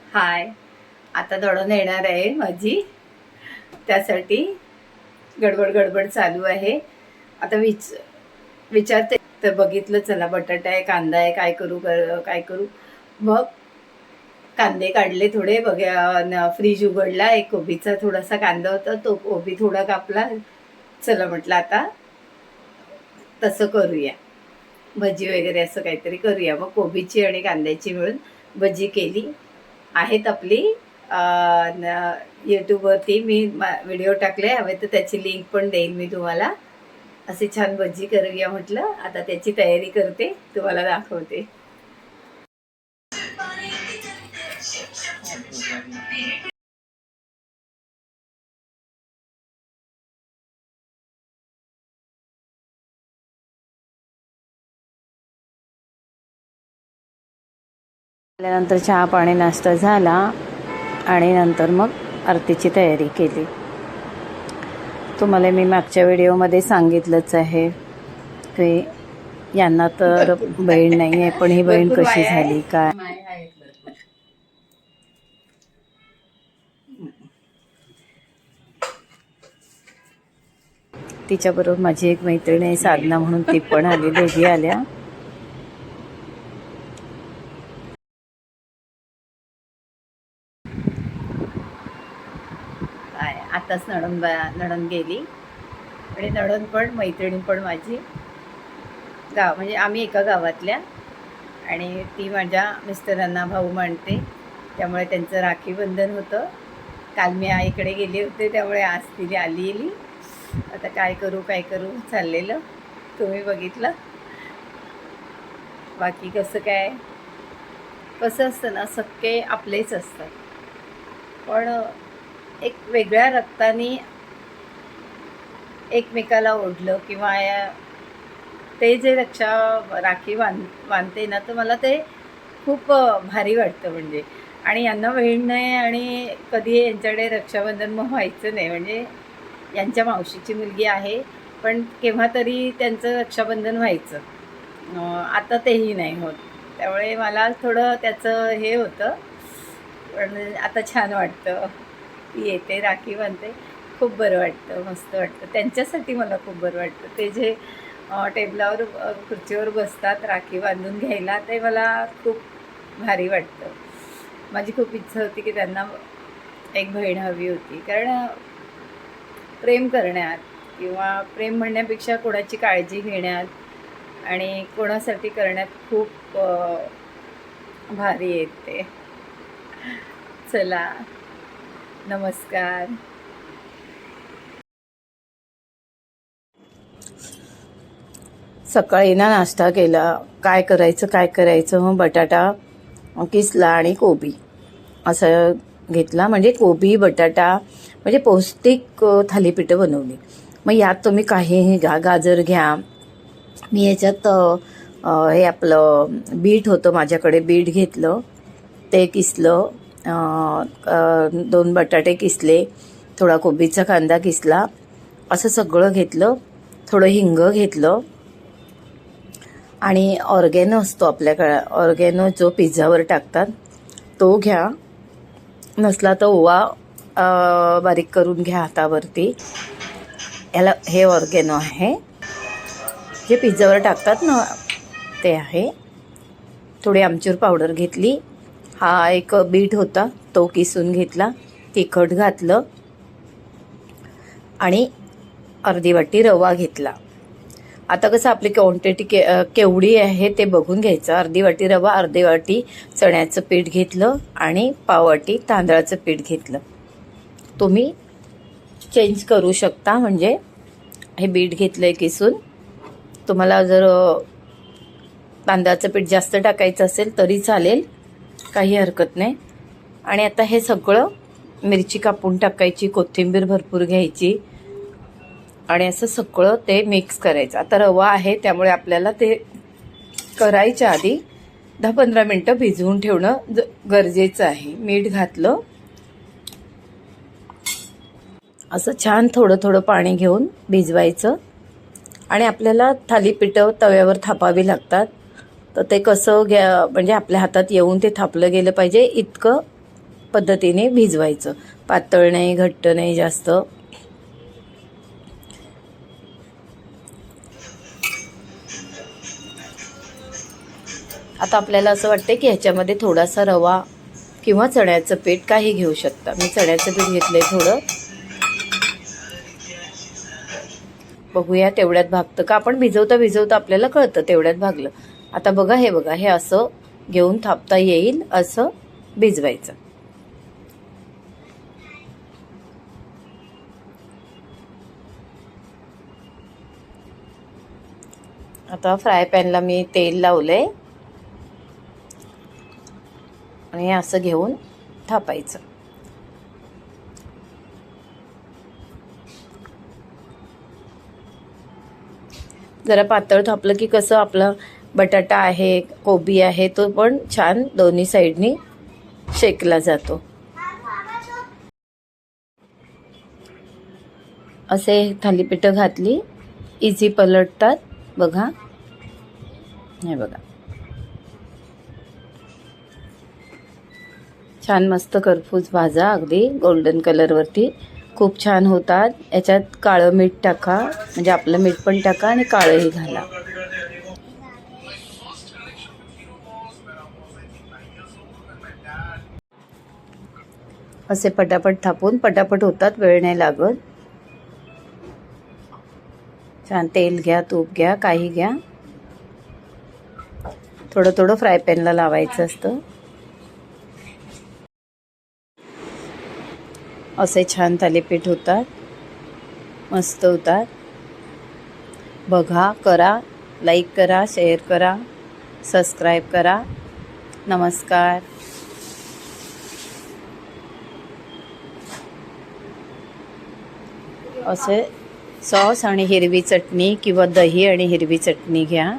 हाय. आता दळण येणार आहे माझी, त्यासाठी गडबड गडबड चालू आहे. आता विचारते तर बघितलं, चला बटाटा आहे, कांदा आहे, काय करू काय करू. मग कांदे काढले थोडे, बघा फ्रीज उघडला, एक कोबीचा थोडासा कांदा होता, तो कोबी थोडा कापला. चला म्हटलं आता तसं करूया, भजी वगैरे असं काहीतरी करूया. मग कोबीची आणि कांद्याची मिळून भजी केली. आहेत आपली यूट्यूबवरती मी व्हिडिओ टाकले, हवे तर त्याची लिंक पण देईन मी तुम्हाला. असे छान भजी करूया म्हटलं. आता त्याची तयारी करते, तुम्हाला दाखवते. त्यानंतर चहा पाणी नाश्ता झाला आणि नंतर मग आरतीची तयारी केली. तुम्हाला मी मागच्या व्हिडिओमध्ये सांगितलंच आहे की यांना तर बहीण नाही आहे, पण ही बहीण कशी झाली काय. तिच्याबरोबर माझी एक मैत्रीण आहे साधना म्हणून, ती पण आली, दोघी आल्या. आताच नणंद गेली आणि नणंद पण मैत्रिणी पण माझी म्हणजे आम्ही एका गावातल्या, आणि ती माझ्या मिस्टरांना भाऊ मानते, त्यामुळे त्यांचं राखी बंधन होतं. काल मी आईकडे गेले होते, त्यामुळे आज तिने आली. आता काय करू चाललेलं तुम्ही बघितलं. बाकी कसं असतं ना, सख्खे आपलेच असतात, पण एक वेगळ्या रक्ताने एकमेकाला ओढलं किंवा ते जे राखी बांधते ना, तर मला ते खूप भारी वाटतं. म्हणजे आणि यांना बहीण नाही आणि कधी यांच्याकडे रक्षाबंधन मग व्हायचं नाही. म्हणजे यांच्या मावशीची मुलगी आहे, पण केव्हा तरी त्यांचं रक्षाबंधन व्हायचं. आता तेही नाही होत, त्यामुळे मला थोडं त्याचं हे होतं. पण आता छान वाटतं, ती येते, राखी बांधते, खूप बरं वाटतं, मस्त वाटतं. त्यांच्यासाठी मला खूप बरं वाटतं. ते जे टेबलावर खुर्चीवर बसतात राखी बांधून घ्यायला, ते मला खूप भारी वाटतं. माझी खूप इच्छा होती की त्यांना एक बहीण हवी होती, कारण प्रेम करण्यात किंवा प्रेम म्हणण्यापेक्षा कोणाची काळजी घेण्यात आणि कोणासाठी करण्यात खूप भारी येते. चला, नमस्कार. सकाळी ना नाश्ता केला, काय करायचं मग बटाटा किसला आणि कोबी असं घेतला. म्हणजे कोबी बटाटा म्हणजे पौष्टिक थालीपीठं बनवली. मग यात तुम्ही काहीही घ्या, गाजर घ्या. मी याच्यात हे आपलं बीट होतं माझ्याकडे, बीट घेतलं, ते किसलं, 2 बटाटे किसले, थोडा कोबीचा कांदा किसला, असं सगळं घेतलं. थोडं हिंग घेतलं आणि ऑर्गॅनो असतो आपल्याकडे, ऑर्गॅनो जो पिझ्झावर टाकतात तो घ्या. नसला तर ओवा बारीक करून घ्या हातावरती. याला हे ऑर्गॅनो आहे, जे पिझ्झावर टाकतात ना ते आहे. थोडी आमचूर पावडर घेतली. हा एक बीट होता, तो किसून घेतला. तिखट घातलं आणि अर्धी वाटी रवा घेतला. आता कसं आपली क्वांटिटी केवढी आहे ते बघून घ्यायचं. अर्धी वाटी रवा, अर्धी वाटी चण्याचं पीठ घेतलं आणि पाववाटी तांदळाचं पीठ घेतलं. तुम्ही चेंज करू शकता. म्हणजे हे बीट घेतलं आहे किसून. तुम्हाला जर तांदळाचं पीठ जास्त टाकायचं असेल तरी चालेल, काही हरकत नाही. आणि आता हे सगळं, मिरची कापून टाकायची, कोथिंबीर भरपूर घ्यायची आणि असं सगळं ते मिक्स करायचं. आता रवा आहे त्यामुळे आपल्याला ते करायच्या आधी 10-15 मिनटं भिजवून ठेवणं गरजेचं आहे. मीठ घातलं, असं छान थोडं थोडं पाणी घेऊन भिजवायचं. आणि आपल्याला थालीपीठं तव्यावर थापावी लागतात, तर ते कसं म्हणजे आपल्या हातात येऊन ते थापलं गेलं पाहिजे इतकं पद्धतीने भिजवायचं. पातळ नाही, घट्ट नाही जास्त. आता आपल्याला असं वाटतं की ह्याच्यामध्ये थोडासा रवा किंवा चण्याचं पीठ काही घेऊ शकता. मी चण्याचं पीठ घेतलंय थोडं. बघूया तेवढ्यात भागतं का. आपण भिजवता भिजवता आपल्याला कळतं तेवढ्यात भागलं. आता बघा, हे बघा, हे असं घेऊन थापता येईल असं भिजवायचं. आता फ्राय पॅनला मी तेल लावलंय आणि हे असं घेऊन थापायचं. जरा पातळ थापलं की कसं आपलं बटाटा आहे, कोबी आहे, तो पण छान दोन्ही साईडनी शेकला जातो. असे थालीपीठं घातली, इझी पलटतात. बघा, हे बघा, छान मस्त खरपूस भाजा, अगदी गोल्डन कलरवरती. खूप छान होतात. याच्यात काळं मीठ टाका, म्हणजे आपलं मीठ पण टाका आणि काळंही घाला. असे पटापट थापून पटापट होतात, वेळ नाही लागत. छान तेल घ्या, तूप घ्या, काही घ्या. थोडं थोडं फ्राय पॅनला लावायचं असतं. असे छान थालीपीठ होतात, मस्त होतात. बघा, करा, लाईक करा, शेअर करा, सबस्क्राईब करा. नमस्कार. असे सॉस आणि हिरवी चटणी किंवा दही आणि हिरवी चटणी घ्या.